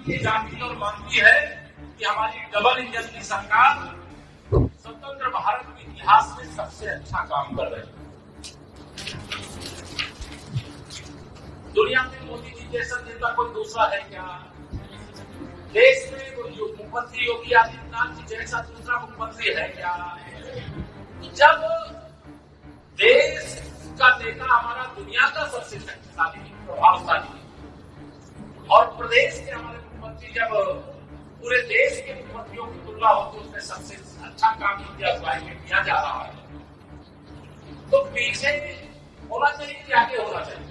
ये जानती और मानती है कि हमारी डबल इंजन की सरकार स्वतंत्र भारत के इतिहास में सबसे अच्छा काम कर रही है। दुनिया में मोदी जी जैसा नेता कोई दूसरा है क्या? देश में मुख्यमंत्री योगी आदित्यनाथ जी जैसा दूसरा मुख्यमंत्री है क्या? जब देश का नेता हमारा दुनिया का सबसे शक्तिशाली प्रभावशाली और प्रदेश के हमारे मुख्यमंत्री जब पूरे देश के मुख्यमंत्रियों की तुलना होती है उसमें सबसे अच्छा काम इंडिया में किया जा रहा है, तो पीछे होना चाहिए कि आगे होना चाहिए?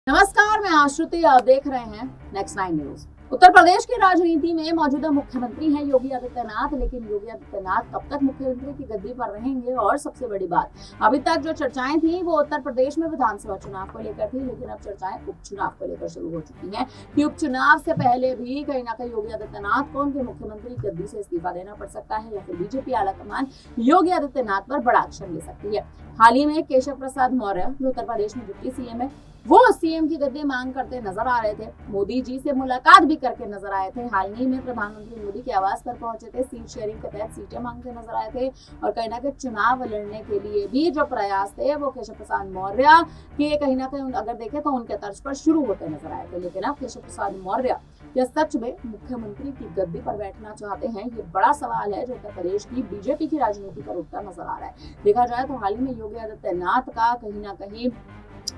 नमस्कार, मैं आश्रुति, आप देख रहे हैं नेक्स्ट 9 न्यूज। उत्तर प्रदेश की राजनीति में मौजूदा मुख्यमंत्री हैं योगी आदित्यनाथ, लेकिन योगी आदित्यनाथ कब तक मुख्यमंत्री की गद्दी पर रहेंगे? और सबसे बड़ी बात, अभी तक जो चर्चाएं थी वो उत्तर प्रदेश में विधानसभा चुनाव को लेकर थी, लेकिन अब चर्चाएं उपचुनाव को लेकर शुरू हो चुकी हैं कि उपचुनाव से पहले भी कहीं ना कहीं योगी आदित्यनाथ को उनके मुख्यमंत्री गद्दी से इस्तीफा देना पड़ सकता है या फिर बीजेपी आलाकमान योगी आदित्यनाथ पर बड़ा एक्शन ले सकती है। हाल ही में केशव प्रसाद मौर्य, जो उत्तर प्रदेश में डिप्टी सीएम है, वो सीएम की गद्दी मांग करते नजर आ रहे थे। मोदी जी से मुलाकात भी करके नजर आए थे। हाल ही में प्रधानमंत्री मोदी के आवास पर पहुंचे थे, सीट शेयरिंग के तहत सीटें मांगते नजर आए थे और कहीं ना कहीं चुनाव लड़ने के लिए भी जो प्रयास थे वो केशव प्रसाद मौर्य के कहीं ना कहीं अगर देखें तो उनके तर्ज पर शुरू होते नजर आए थे। लेकिन अब केशव प्रसाद मौर्य क्या सच में मुख्यमंत्री की गद्दी पर बैठना चाहते हैं? ये बड़ा सवाल है जो उत्तर प्रदेश की बीजेपी की राजनीति पर उठता नजर आ रहा है। देखा जाए तो हाल ही में योगी आदित्यनाथ का कहीं ना कहीं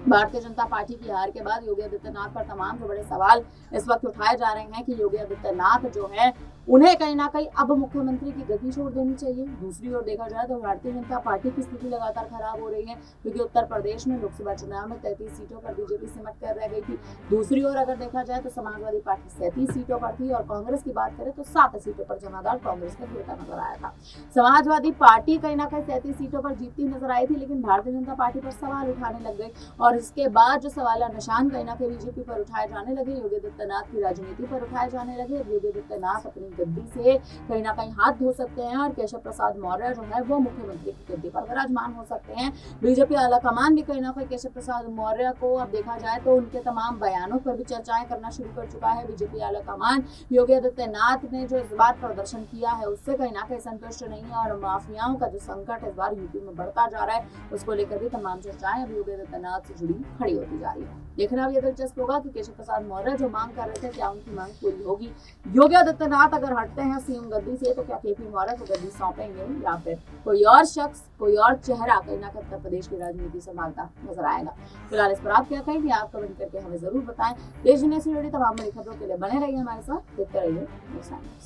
भारतीय जनता पार्टी की हार के बाद योगी आदित्यनाथ पर तमाम जो बड़े सवाल इस वक्त उठाए जा रहे हैं कि योगी आदित्यनाथ जो है उन्हें कहीं ना कहीं अब मुख्यमंत्री की गद्दी छोड़ देनी चाहिए। दूसरी ओर देखा जाए तो भारतीय जनता पार्टी की स्थिति लगातार खराब हो रही है, क्योंकि उत्तर प्रदेश में लोकसभा चुनाव में 33 सीटों पर बीजेपी सिमट कर रह गई थी। दूसरी ओर अगर देखा जाए तो समाजवादी पार्टी 37 सीटों पर थी और कांग्रेस की बात करें तो 7 सीटों पर जनाधार कांग्रेस का गिरता नजर आया था। समाजवादी पार्टी कहीं ना कहीं 37 सीटों पर जीतती नजर आई थी, लेकिन भारतीय जनता पार्टी पर सवाल उठाने लग गई और इसके बाद जो सवाल निशान कहीं ना कहीं बीजेपी पर उठाए जाने लगे, योगी आदित्यनाथ की राजनीति पर उठाए जाने लगे। योगी आदित्यनाथ अपनी गद्दी से कहीं ना कहीं हाथ धो सकते हैं और केशव प्रसाद मौर्य जो है वो मुख्यमंत्री की गद्दी पर विराजमान हो सकते हैं। बीजेपी आलाकमान भी कहीं ना कहीं केशव प्रसाद मौर्य को अब देखा जाए तो उनके तमाम बयानों पर भी चर्चाएं करना शुरू कर चुका है। बीजेपी आलाकमान योगी आदित्यनाथ ने जो इस बार प्रदर्शन किया है उससे कहीं ना कहीं संतुष्ट नहीं है और माफियाओं का जो संकट इस बार यूपी में बढ़ता जा रहा है उसको लेकर भी तमाम चर्चाएं अब योगी आदित्यनाथ से जुड़ी खड़ी होती जा रही है। देखना भी दिलचस्प होगा कि केशव प्रसाद मौर्य जो मांग कर रहे थे क्या उनकी मांग पूरी होगी। योगी आदित्यनाथ अगर हटते हैं सीएम गद्दी से तो क्या केपी मौर्य को गद्दी सौंपेंगे या फिर कोई और शख्स, कोई और चेहरा कहीं ना कहीं उत्तर प्रदेश की राजनीति संभालता नजर आएगा? फिलहाल इस पर आप क्या कहेंगे? आप कमेंट करके हमें जरूर बताएं। देश दुनिया से जुड़ी तमाम बड़ी खबरों के लिए बने रहिए हमारे साथ, देखते रहिए।